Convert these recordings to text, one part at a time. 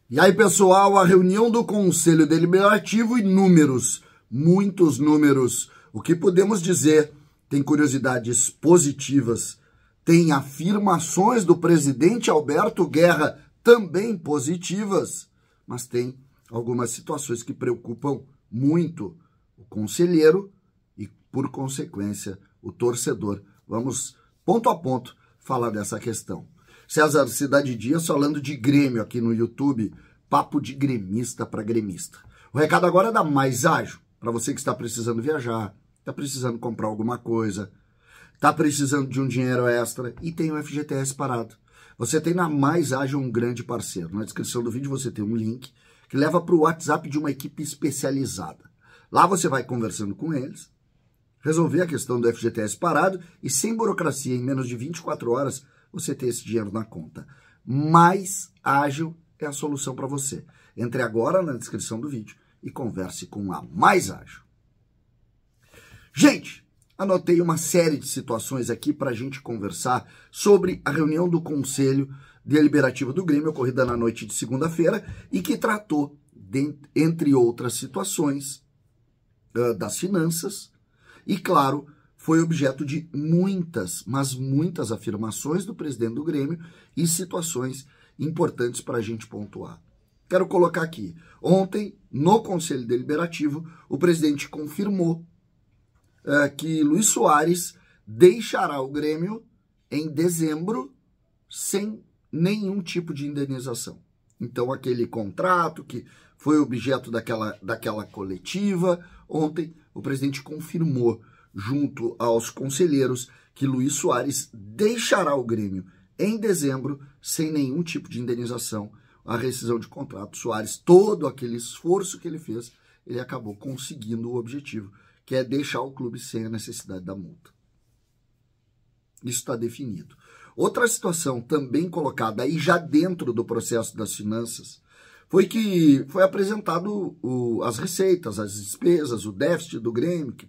E aí, pessoal, a reunião do Conselho Deliberativo e números, muitos números. O que podemos dizer? Tem curiosidades positivas, tem afirmações do presidente Alberto Guerra também positivas, mas tem algumas situações que preocupam muito o conselheiro e, por consequência, o torcedor. Vamos, ponto a ponto, falar dessa questão. César Cidade Dias falando de Grêmio aqui no YouTube, papo de gremista para gremista. O recado agora é da Mais Ágil, para você que está precisando viajar, está precisando comprar alguma coisa, está precisando de um dinheiro extra e tem o FGTS parado. Você tem na Mais Ágil um grande parceiro. Na descrição do vídeo você tem um link que leva para o WhatsApp de uma equipe especializada. Lá você vai conversando com eles, resolver a questão do FGTS parado e sem burocracia, em menos de 24 horas, você ter esse dinheiro na conta. Mais Ágil é a solução para você. Entre agora na descrição do vídeo e converse com a Mais Ágil. Gente, anotei uma série de situações aqui para a gente conversar sobre a reunião do Conselho Deliberativo do Grêmio, ocorrida na noite de segunda-feira, e que tratou, entre outras situações, das finanças e, claro, foi objeto de muitas, mas muitas afirmações do presidente do Grêmio e situações importantes para a gente pontuar. Quero colocar aqui. Ontem, no Conselho Deliberativo, o presidente confirmou que Luis Soares deixará o Grêmio em dezembro sem nenhum tipo de indenização. Então, aquele contrato que foi objeto daquela coletiva, ontem o presidente confirmou junto aos conselheiros que Luis Soares deixará o Grêmio em dezembro sem nenhum tipo de indenização, a rescisão de contrato. Soares, todo aquele esforço que ele fez, ele acabou conseguindo o objetivo, que é deixar o clube sem a necessidade da multa. Isso está definido. Outra situação também colocada aí já dentro do processo das finanças foi que foi apresentado as receitas, as despesas, o déficit do Grêmio, que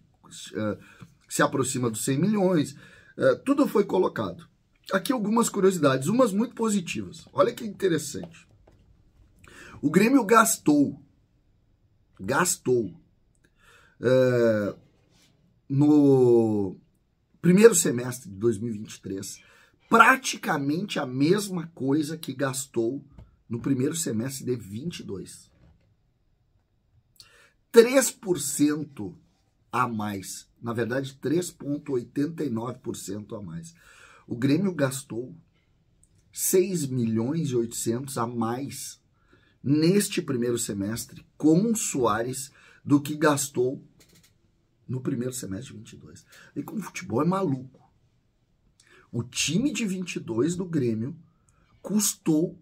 se aproxima dos 100 milhões, tudo foi colocado. Aqui algumas curiosidades, umas muito positivas. Olha que interessante. O Grêmio gastou no primeiro semestre de 2023 praticamente a mesma coisa que gastou no primeiro semestre de 22. 3% a mais. Na verdade, 3,89% a mais. O Grêmio gastou 6 milhões e 800 a mais neste primeiro semestre com o Soares do que gastou no primeiro semestre de 22. E como o futebol é maluco. O time de 22 do Grêmio custou,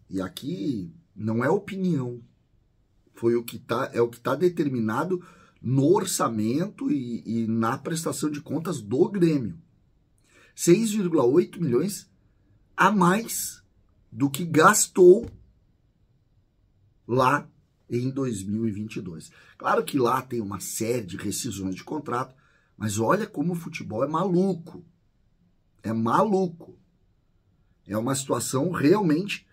e aqui não é opinião, é o que está determinado no orçamento e na prestação de contas do Grêmio. 6,8 milhões a mais do que gastou lá em 2022. Claro que lá tem uma série de rescisões de contrato, mas olha como o futebol é maluco. É maluco. É uma situação realmente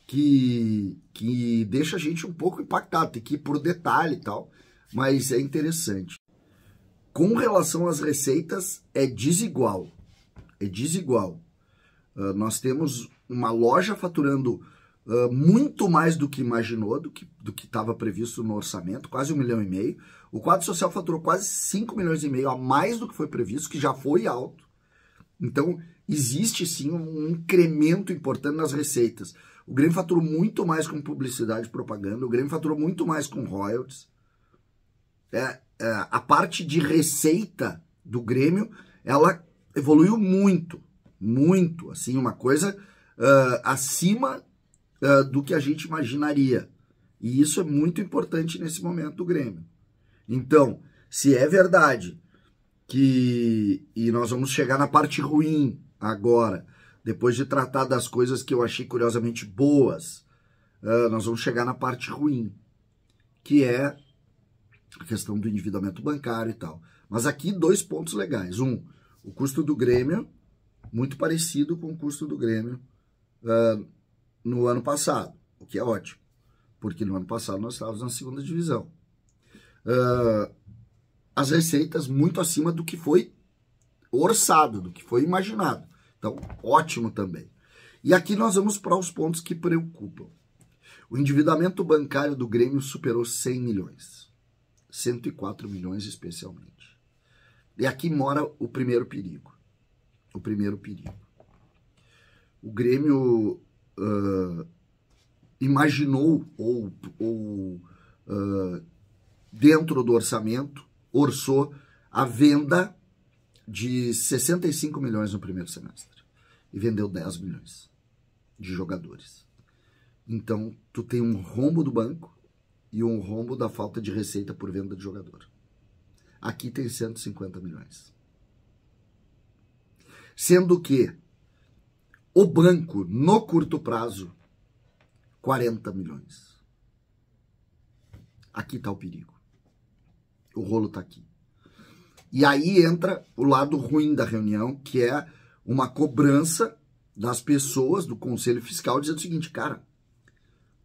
que deixa a gente um pouco impactado. Tem que ir por detalhe e tal, mas é interessante. Com relação às receitas, é desigual. É desigual. Nós temos uma loja faturando muito mais do que imaginou, do que estava previsto no orçamento, quase 1,5 milhão. O quadro social faturou quase 5,5 milhões a mais do que foi previsto, que já foi alto. Então, existe sim um incremento importante nas receitas. O Grêmio faturou muito mais com publicidade e propaganda, o Grêmio faturou muito mais com royalties. A parte de receita do Grêmio, ela evoluiu muito, muito, assim, uma coisa acima do que a gente imaginaria. E isso é muito importante nesse momento do Grêmio. Então, se é verdade e nós vamos chegar na parte ruim agora, depois de tratar das coisas que eu achei curiosamente boas, nós vamos chegar na parte ruim, que é a questão do endividamento bancário e tal. Mas aqui 2 pontos legais. Um, o custo do Grêmio, muito parecido com o custo do Grêmio no ano passado, o que é ótimo. porque no ano passado nós estávamos na segunda divisão. As receitas muito acima do que foi orçado, do que foi imaginado. Então, ótimo também. E aqui nós vamos para os pontos que preocupam. O endividamento bancário do Grêmio superou 100 milhões. 104 milhões especialmente. E aqui mora o primeiro perigo. O primeiro perigo. O Grêmio imaginou, dentro do orçamento, orçou a venda de 65 milhões no primeiro semestre. E vendeu 10 milhões de jogadores. Então, tu tem um rombo do banco e um rombo da falta de receita por venda de jogador. Aqui tem 150 milhões. Sendo que o banco, no curto prazo, 40 milhões. Aqui está o perigo. O rolo está aqui. E aí entra o lado ruim da reunião, que é uma cobrança das pessoas do Conselho Fiscal dizendo o seguinte, cara,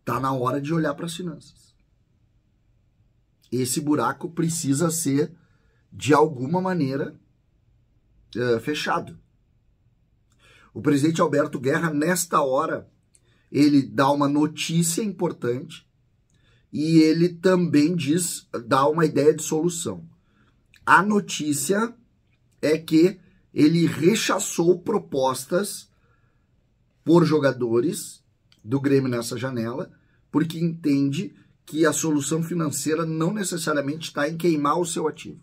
tá na hora de olhar para as finanças. Esse buraco precisa ser, de alguma maneira, fechado. O presidente Alberto Guerra, nesta hora, ele dá uma notícia importante e ele também dá uma ideia de solução. A notícia é que ele rechaçou propostas por jogadores do Grêmio nessa janela, porque entende que a solução financeira não necessariamente está em queimar o seu ativo.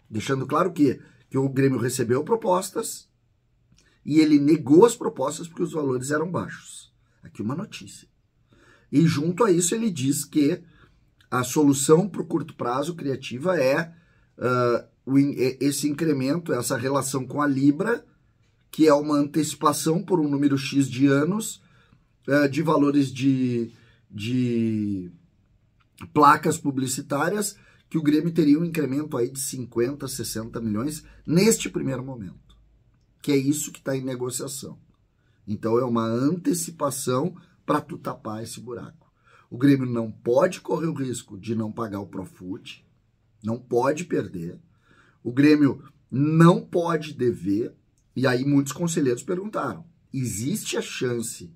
Deixando claro que o Grêmio recebeu propostas e ele negou as propostas porque os valores eram baixos. Aqui uma notícia. E junto a isso ele diz que a solução para o curto prazo criativa é esse incremento, essa relação com a Libra, que é uma antecipação por um número X de anos de valores de placas publicitárias, que o Grêmio teria um incremento aí de 50, 60 milhões neste primeiro momento. Que é isso que está em negociação. Então é uma antecipação para tu tapar esse buraco. O Grêmio não pode correr o risco de não pagar o Profut, não pode perder. O Grêmio não pode dever. E aí muitos conselheiros perguntaram, existe a chance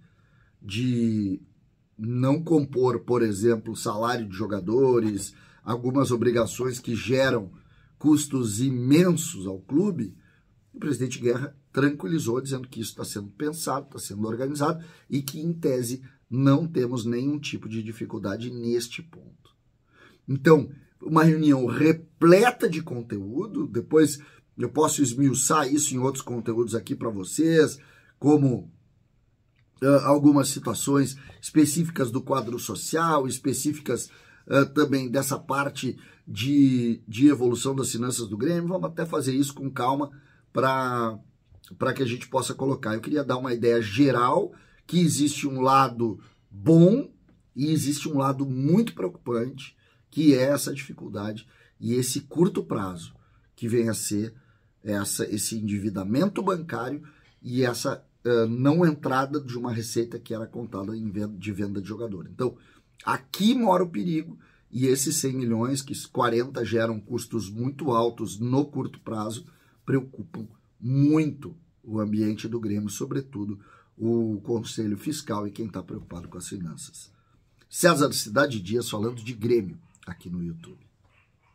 de não compor, por exemplo, salário de jogadores, algumas obrigações que geram custos imensos ao clube? O presidente Guerra tranquilizou, dizendo que isso está sendo pensado, está sendo organizado e que, em tese, não temos nenhum tipo de dificuldade neste ponto. Então, uma reunião repleta de conteúdo, depois eu posso esmiuçar isso em outros conteúdos aqui para vocês, como algumas situações específicas do quadro social, específicas também dessa parte de evolução das finanças do Grêmio. Vamos até fazer isso com calma para que a gente possa colocar. Eu queria dar uma ideia geral que existe um lado bom e existe um lado muito preocupante, que é essa dificuldade e esse curto prazo que vem a ser esse endividamento bancário e essa não entrada de uma receita que era contada de venda de jogador. Então, aqui mora o perigo e esses 100 milhões, que 40 geram custos muito altos no curto prazo, preocupam muito o ambiente do Grêmio, sobretudo o Conselho Fiscal e quem está preocupado com as finanças. César Cidade Dias falando de Grêmio aqui no YouTube.